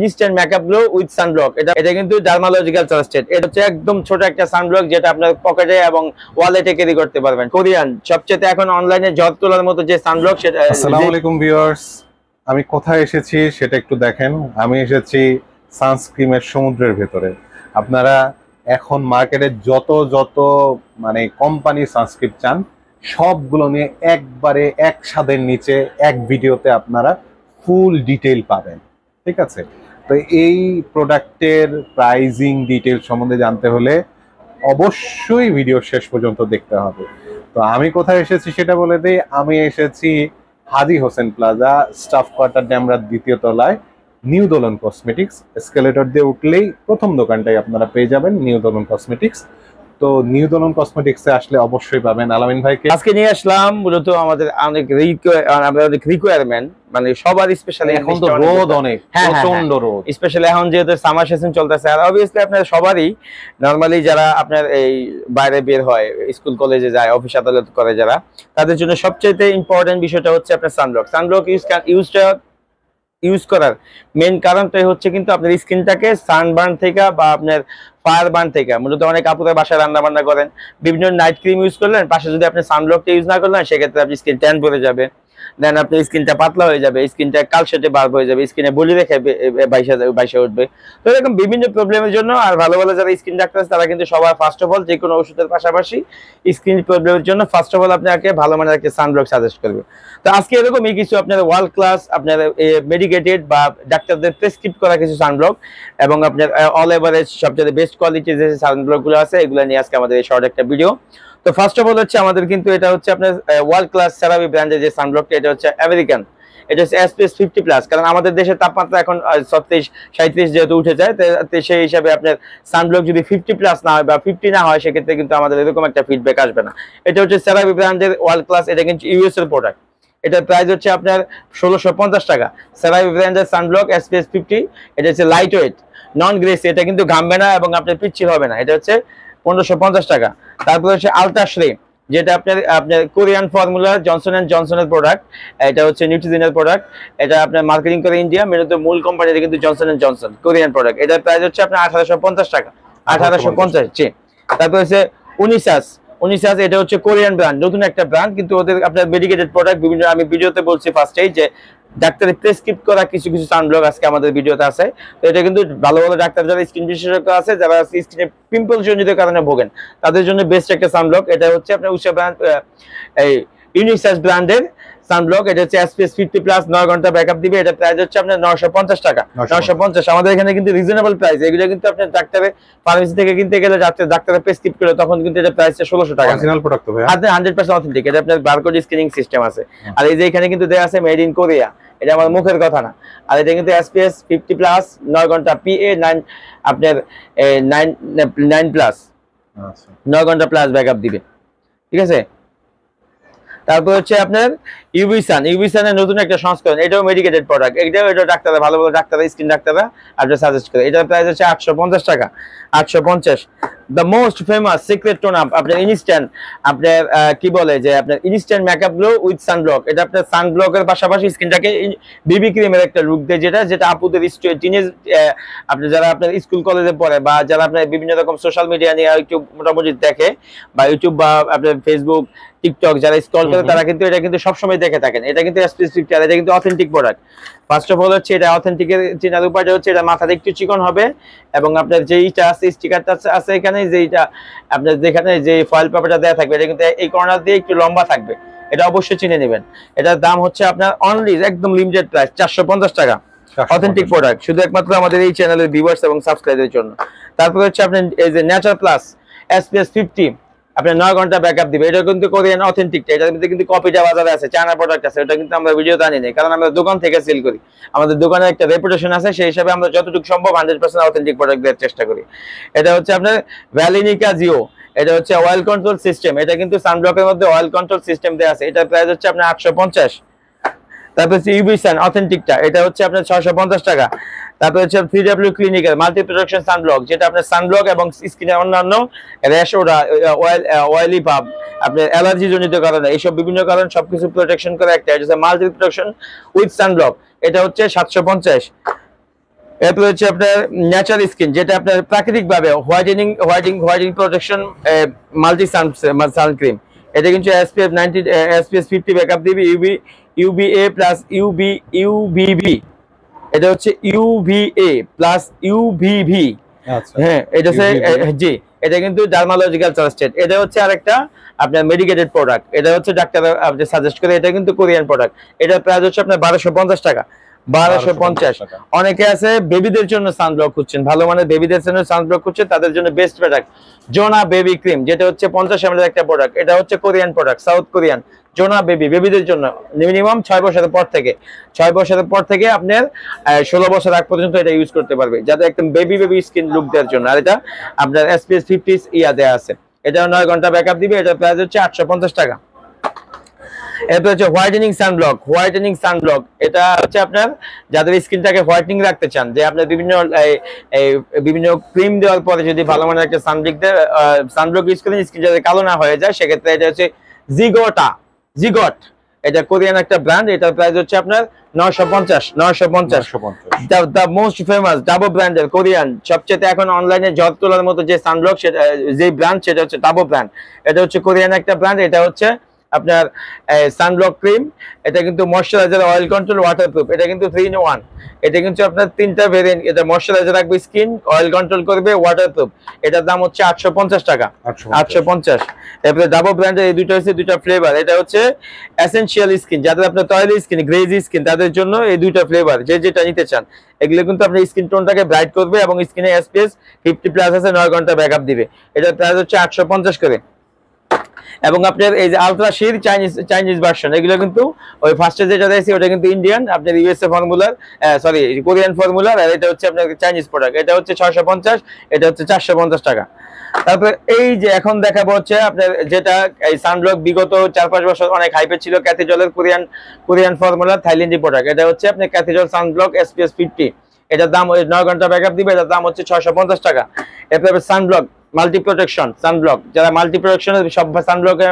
Instant makeup glow with sunblock. এটা কিন্তু dermatological trusted. এটা হচ্ছে একদম ছোট একটা সানব্লক যেটা আপনার পকেটে এবং ওয়ালেটে ক্যারি করতে পারবেন। কোরিয়ান সবচেয়ে এখন অনলাইনে জব তোলার মতো যে সানব্লক সেটা। আসসালামু আলাইকুম ভিউয়ার্স, আমি কোথায় এসেছি সেটা একটু দেখেন। আমি এসেছি সানস্ক্রিমের সমুদ্রের ভেতরে। আপনারা এখন মার্কেটে যত মানে কোম্পানি সানস্ক্রিন চান সবগুলো নিয়ে একবারে এক ছাদের নিচে এক ভিডিওতে আপনারা ফুল ডিটেইল পাবেন। ঠিক আছে, তো এই প্রোডাক্টের প্রাইজিং ডিটেইল সম্বন্ধে জানতে হলে অবশ্যই ভিডিও শেষ পর্যন্ত দেখতে হবে। তো আমি কোথায় এসেছি সেটা বলে দিই। আমি এসেছি হাজি হোসেন প্লাজা, স্টাফ কোয়ার্টার ড্যামরার দ্বিতীয় তলায়, নিউ দোলন কসমেটিক্স। এসকেলেটর দিয়ে উঠলেই প্রথম দোকানটাই আপনারা পেয়ে যাবেন, নিউ দোলন কসমেটিক্স। তো নিউ দোলন কসমেটিক্সে আসলে অবশ্যই পাবেন আলামিন ভাইকে। আজকে নিয়ে আসলাম মূলত আমাদের অনেক রিকোয়ারমেন্ট, মানে সবার স্পেশালি এখন তো রোদ অনেক, প্রচন্ড রোদ, স্পেশালি এখন যেহেতু সামার সিজন চলতেছে। আর অবভিয়াসলি আপনার সবারই নরমালি যারা আপনার এই বাইরে বের হয়, স্কুল কলেজে যায়, অফিস আদালত করে যারা, তাদের জন্য সবচেয়ে ইম্পর্টেন্ট বিষয়টা হচ্ছে আপনার সানব্লক। সানব্লক ইউজ করার মেইন কারণটাই হচ্ছে কিন্তু আপনার স্কিনটাকে সানবার্ন থেকে বা আপনার ফায়ার বার্ন থেকে, মূলত অনেক আপুরা বাসায় রান্না বান্না করেন, বিভিন্ন নাইট ক্রিম ইউজ করলেন, পাশে যদি আপনি সানব্লকটা ইউজ না করলেন সেক্ষেত্রে আপনি স্কিন ট্যান পড়ে যাবে, দেন আপনার স্কিনটা পাতলা হয়ে যাবে, স্কিনটা কালশেটে বার হয়ে যাবে, স্কিনে বলি রেখে বাইসে উঠবে। তো এরকম বিভিন্ন প্রবলেমের জন্য আর ভালো ভালো যারা স্কিন ডাক্তার আছে তারা কিন্তু সবার ফার্স্ট অফ অল যে কোনো ওষুধের পাশাপাশি স্কিন প্রবলেমের জন্য ফার্স্ট অফ অল আপনাকে ভালো মানের একটা সানব্লক সাজেস্ট করবে। তো আজকে এরকমই কিছু আপনার ওয়ার্ল্ড ক্লাস আপনার মেডিকেটেড বা ডাক্তারদের প্রেসক্রিপ্ট করা কিছু সানব্লক এবং আপনার অল এভারেজ সবচেয়ে বেস্ট কোয়ালিটির যে সানব্লক গুলো আছে এগুলো নিয়ে আজকে আমাদের এই শর্ট একটা ভিডিও। তো ফার্স্ট অফ অল হচ্ছে আমাদের কিন্তু এটা হচ্ছে আপনার ওয়ার্ল্ড ক্লাস সেরাভি ব্র্যান্ডের যে সানব্লকটা, এটা হচ্ছে আমেরিকান, এটা হচ্ছে SPF 50+। কারণ আমাদের দেশের তাপমাত্রা এখন 36-37 যেহেতু উঠে যায়, সেই হিসাবে আপনার সানব্লক যদি 50+ না হয় বা 50 না হয় সেক্ষেত্রে কিন্তু আমাদের এরকম একটা ফিডব্যাক আসবে না। এটা হচ্ছে সেরাভি ব্র্যান্ডের ওয়ার্ল্ড ক্লাস, এটা কিন্তু ইউএস এর প্রোডাক্ট। এটার প্রাইস হচ্ছে আপনার 1650 টাকা। সেরাভি ব্র্যান্ডের সানব্লক SPF 50, এটা হচ্ছে লাইট ওয়েট, নন গ্রেসি, এটা কিন্তু ঘামবে না এবং আপনার পিচ্ছিল হবে না। এটা হচ্ছে 1550 টাকা। তারপর হচ্ছে আলট্রা শ্রে, যেটা আপনার কোরিয়ান ফর্মুলা জনসন এন্ড জনসনের প্রোডাক্ট, এটা হচ্ছে নিউট্রিজিনের প্রোডাক্ট, এটা আপনার মার্কেটিং করে ইন্ডিয়া, মূলত মূল কোম্পানিটা কিন্তু Johnson and Johnson, Korean product. এটার প্রাইস হচ্ছে আপনার 1850 টাকা, 1850। তারপর হচ্ছে উনিসাস, এটা হচ্ছে কোরিয়ান ব্র্যান্ড, নতুন একটা ব্র্যান্ড, কিন্তু ওদের আপনার মেডিকেটেড প্রোডাক্ট বিভিন্ন, আমি ভিডিওতে বলছি ফার্স্টেই যে ডাক্তারের প্রেসক্রিপ্ট করা কিছু কিছু সানব্লক আজকে আমাদের ভিডিওতে আছে। তো এটা কিন্তু ভালো ভালো ডাক্তার যারা স্কিন বিশেষজ্ঞ আছে, যারা স্কিনে পিম্পল জনিত কারণে ভোগেন তাদের জন্য বেস্ট একটা সানব্লক। এটা হচ্ছে আপনার উষা ব্র্যান্ড, এই ইউনিসাস ব্র্যান্ডের সানব্লক। এটা হচ্ছে SPF 50+, 9 ঘন্টা ব্যাকআপ দিবে। এটা প্রাইস হচ্ছে আপনার 950 টাকা, 950। আমাদের এখানে কিন্তু রিজনেবল প্রাইস। এগুলো কিন্তু আপনার ডাক্তারের ফার্মেসি থেকে কিনতে গেলে ডাক্তারের প্রেসক্রিপ্ট করে তখন কিন্তু এটা প্রাইস 1600 টাকা। অরিজিনাল প্রোডাক্ট তো ভাই, 100% অথেন্টিক। এটা আপনার বারকোড স্ক্যানিং সিস্টেম আছে। আর এই যে এখানে কিন্তু দেয়া আছে মেড ইন কোরিয়া, এটা আমার মুখের কথা না। আর এটা কিন্তু SPF 50+, 9 ঘন্টা PA9 আপনার 9+, 9 ঘন্টা প্লাস ব্যাকআপ দিবে। ঠিক আছে, তারপর হচ্ছে আপনার ইউবিসানের নতুন একটা সংস্করণ, এটাও মেডিকেটেড প্রোডাক্ট। এটা ডাক্তাররা ভালো ভালো ডাক্তাররা স্কিন ডাক্তাররা আপনার সাজেস্ট করে। এটার প্রাইস হচ্ছে 850 টাকা, 850। The most famous secret tone up আপনার ইনস্ট্যান্ট, আপনার কি বলে যে আপনার instant makeup glow with sunblock. এটা আপনার সানব্লকের পাশাপাশি স্কিনটাকে বিবি ক্রিমের একটা লুক দেয়, যেটা আপুদের টিনেজ আপনি যারা আপনার স্কুল কলেজে পড়ে বা যারা আপনার বিভিন্ন রকম সোশ্যাল মিডিয়া নিয়ে একটু মোটামুটি দেখে, বা ইউটিউব বা আপনার ফেসবুক টিকটক যারা স্ক্রল করে তারা কিন্তু এটা কিন্তু সবসময় দেখে থাকেন। এটা কিন্তু SPF 50, আর এটা কিন্তু authentic product. First of all হচ্ছে এটা অথেন্টিকের চেনার উপায়টা হচ্ছে এটা মাথাটা একটু চিকন হবে এবং আপনার যেইটা আছে স্টিকারটা আছে এখানে, যেইটা আপনার যেখানে যে ফয়েল পেপারটা দেওয়া থাকবে এটা কিন্তু এই কর্নার দিয়ে একটু লম্বা থাকবে, এটা অবশ্যই চিনে নেবেন। এটার দাম হচ্ছে আপনার অনলি একদম লিমিটেড প্রাইস 450 টাকা, অথেন্টিক প্রোডাক্ট, শুধু একমাত্র আমাদের এই চ্যানেলের ভিউয়ার্স এবং সাবস্ক্রাইবারের জন্য। তারপর হচ্ছে আপনার এই যে নেচার প্লাস SPF 50, আপনার 9 ঘন্টা ব্যাকআপ দিবে। এটা কিন্তু কোরিয়ান অথেন্টিকটা, এটার মধ্যে কিন্তু কপিটা বাজারে আছে, চায়না প্রোডাক্ট আছে, এটা কিন্তু আমরা ভিডিওতে আনি নাই কারণ আমরা দোকান থেকে সেল করি, আমাদের দোকানের একটা রেপুটেশন আছে, সেই হিসাবে আমরা যতটুকু সম্ভব 100% অথেন্টিক প্রোডাক্ট দেওয়ার চেষ্টা করি। এটা হচ্ছে আপনার ভ্যালিনিকা জিও, এটা হচ্ছে অয়েল কন্ট্রোল সিস্টেম, এটা কিন্তু সানব্লকের মধ্যে অয়েল কন্ট্রোল সিস্টেম দেওয়া আছে। এটার প্রাইস হচ্ছে আপনার 850। তারপর হচ্ছে ইউবিসান অথেন্টিকটা, এটা হচ্ছে আপনার 650 টাকা। তারপর হচ্ছে 3W ক্লিনিকের মাল্টি প্রোটেকশন সানব্লক, যেটা আপনার সানব্লক এবং স্কিনের অন্যান্য র্যাশ ওরা অয়েলি ভাব আপনার অ্যালার্জি জনিত কারণে এইসব বিভিন্ন কারণ সবকিছু প্রোটেকশন করে একটা, এটা হচ্ছে মাল্টি প্রোটেকশন উইথ সানব্লক। এটা হচ্ছে 750। এরপর হচ্ছে আপনার ন্যাচারাল স্কিন, যেটা আপনার প্রাকৃতিক ভাবে হোয়াইটেনিং প্রোটেকশন মাল্টি সানক্রিম। এটা কিন্তু এসপিএফ 90 এসপিএফ 50 ব্যাকআপ দিবে, ইউভিএ প্লাস ইউভিবি। এটা হচ্ছে ইউভিএ প্লাস ইউভিভি। আচ্ছা, হ্যাঁ, এটা হচ্ছে UVB জি, এটা কিন্তু ডার্মালজিক্যাল ট্রাস্টেড। এটা হচ্ছে আরেকটা আপনার মেডিকেটেড প্রোডাক্ট। এটা হচ্ছে ডাক্তার আপনি সাজেস্ট করে, এটা কিন্তু কোরিয়ান প্রোডাক্ট। এটার প্রাইস হচ্ছে আপনার 1250 টাকা, 1250। টাকা। অনেকে আছে বেবিদের জন্য সানব্লক খুঁজছেন, ভালো মানের বেবিদের জন্য সানব্লক খুঁজছেন, তাদের জন্য বেস্ট প্রোডাক্ট জোনা বেবি ক্রিম, যেটা হচ্ছে 50 ml এর একটা প্রোডাক্ট। এটা হচ্ছে কোরিয়ান প্রোডাক্ট, সাউথ কোরিয়ান। জোনা বেবিদের জন্য মিনিমাম 6 বছরের পর থেকে, 6 বছরের পর থেকে আপনার 16 বছর আগ পর্যন্ত এটা ইউজ করতে পারবে, যাতে একদম বেবি স্কিন লুক দেওয়ার জন্য। আর এটা আপনার এসপিএস 50 ইয়া দেয়া আছে। এটা 9 ঘন্টা ব্যাকআপ দিবে। এটা প্রাইস হচ্ছে 850 টাকা। এরপর হচ্ছে হোয়াইটেনিং সানব্লক। এটা হচ্ছে আপনার যাদের স্কিনটাকে হোয়াইটেনিং রাখতে চান, যে আপনার বিভিন্ন ক্রিম দেওয়ার পরে যদি ভালো মানের একটা সানব্লক ইউজ করেন, স্কিন যাতে কালো না হয়ে যায়, সেক্ষেত্রে এটা হচ্ছে জিগট। এটা কোরিয়ান একটা ব্র্যান্ড। এটার প্রাইস হচ্ছে আপনার 950। দ্য মোস্ট ফেমাস ডাবো ব্র্যান্ডের কোরিয়ান সবচেয়ে এখন অনলাইনে জব তোলার মতো যে সানব্লক, সেটা যে ব্র্যান্ড, সেটা হচ্ছে ডাবো ব্র্যান্ড। এটা হচ্ছে কোরিয়ান একটা ব্র্যান্ড। এটা হচ্ছে আপনার সানব্লক ক্রিম। এটা কিন্তু ময়শ্চারাইজার, অয়েল কন্ট্রোল, ওয়াটারপ্রুফ। এটা কিন্তু 3 in 1। এটা কিন্তু আপনার 3টা ভেরিয়েন্ট। এটা ময়শ্চারাইজার রাখবে স্কিন, অয়েল কন্ট্রোল করবে, ওয়াটারপ্রুফ। এটার দাম হচ্ছে 850 টাকা, 850। এরপরে ডাবো ব্র্যান্ডের এই দুটো হচ্ছে দুইটা ফ্লেভার। এটা হচ্ছে এসেনশিয়াল স্কিন, যাদের আপনার তয়েলি স্কিন, গ্রেজি স্কিন, তাদের জন্য এই দুইটা ফ্লেভার, যে যেটা নিতে চান। এগুলো কিন্তু আপনার স্কিন টোনটাকে ব্রাইট করবে এবং স্কিনে এসপিএস 50+ আছে, 9 ঘন্টা ব্যাকআপ দিবে। এটার প্রাইস হচ্ছে 850 করে। এবং আপনার এই যে আলট্রা শির চাইনিজ ভার্সন, এগুলো কিন্তু ওই ফার্স্টে যেটা দেখছি ওটা কিন্তু ইন্ডিয়ান, আপনার ইউএসএ ফর্মুলার, সরি কোরিয়ান ফর্মুলার। আর এটা হচ্ছে আপনার চাইনিজ প্রোডাক্ট। এটা হচ্ছে 650, এটা হচ্ছে 450 টাকা। তারপর এই যে এখন দেখাবো হচ্ছে আপনার যেটা এই সানব্লক বিগত 4-5 বছর অনেক হাইপে ছিল, ক্যাথিজলের কোরিয়ান ফর্মুলার থাইল্যান্ডি প্রোডাক্ট। এটা হচ্ছে আপনার ক্যাথিজল সানব্লক এসপিএস 50। এটার দাম 9 ঘন্টা ব্যাকআপ দিবে। এটার দাম হচ্ছে 650 টাকা। এরপরে সানব্লক মাল্টি প্রোটেকশন সানব্লক, যারা মাল্টি প্রোটেকশন, সব সানব্লকে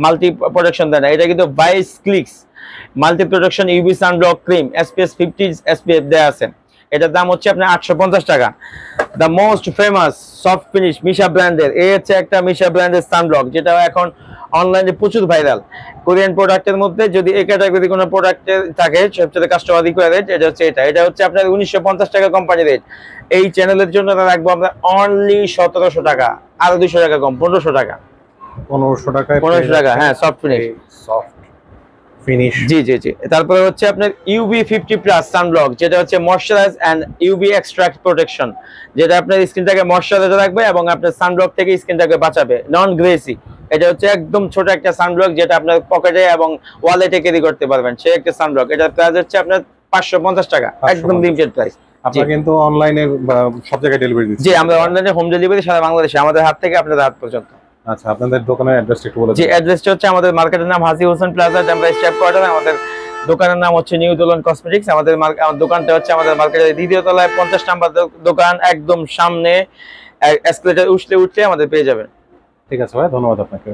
মাল্টি প্রোটেকশন দেয় না, এটা কিন্তু 22 clicks multi protection UV sunblock cream SPF 50 SPF দেয়া আছে। এটার দাম হচ্ছে আপনার 850 টাকা। The most famous soft finish Missha ব্র্যান্ডের, এই হচ্ছে একটা মিশা ব্র্যান্ডের সানব্লক, যেটা এখন অনলাইনে প্রচুর ভাইরাল। কোরিয়ান প্রোডাক্টের মধ্যে যদি এই ক্যাটাগরি কোনো প্রোডাক্টের থাকে, সবচেয়ে কাস্টমার রিকোয়ার রেট এটা হচ্ছে এটা হচ্ছে আপনার 1950 টাকা কোম্পানি রেট। এই চ্যানেলের জন্য রাখবো আমরা অনলি 1700 টাকা, আরো 200 টাকা কম, 1500 টাকা। 1500 টাকা, হ্যাঁ, সফট ফিনিশ। জি জি জি। তারপরে হচ্ছে আপনার ইউভি 50+ সানব্লক, যেটা হচ্ছে moisturise and UV extract protection, যেটা আপনার স্কিনটাকে ময়শ্চারাইজ রাখবে এবং আপনার সানব্লক থেকে স্কিনটাকে বাঁচাবে, নন গ্রেসি। এটা হচ্ছে একদম ছোট একটা সানব্লক, যেটা আপনার পকেটে এবং ওয়ালেটে ক্যারি করতে পারবেন, সেই একটা সানব্লক। এটার প্রাইস হচ্ছে আপনার 550 টাকা, একদম লিমিটেড প্রাইস। আপনারা কিন্তু অনলাইনে সব জায়গায় ডেলিভারি দিচ্ছেন? জি, আমরা অনলাইনে হোম ডেলিভারি সারা বাংলাদেশে, আমাদের হাত থেকে আপনাদের হাত পর্যন্ত। আচ্ছা, আপনাদের দোকানের অ্যাড্রেসটা একটু বলে দিন। জি, অ্যাড্রেসটা হচ্ছে আমাদের মার্কেটের নাম হাজি হোসেন প্লাজা, আমরা স্টেপ কোয়ার্টার। আমাদের দোকানের নাম হচ্ছে নিউ দোলন কসমেটিক্স। আমাদের দোকানটা হচ্ছে আমাদের মার্কেটের 2য় তলায় 50 নাম্বার দোকান, একদম সামনে এসকেলেটর উঠলে আমাদের পেয়ে যাবেন। ঠিক আছে ভাই, ধন্যবাদ আপনাকে।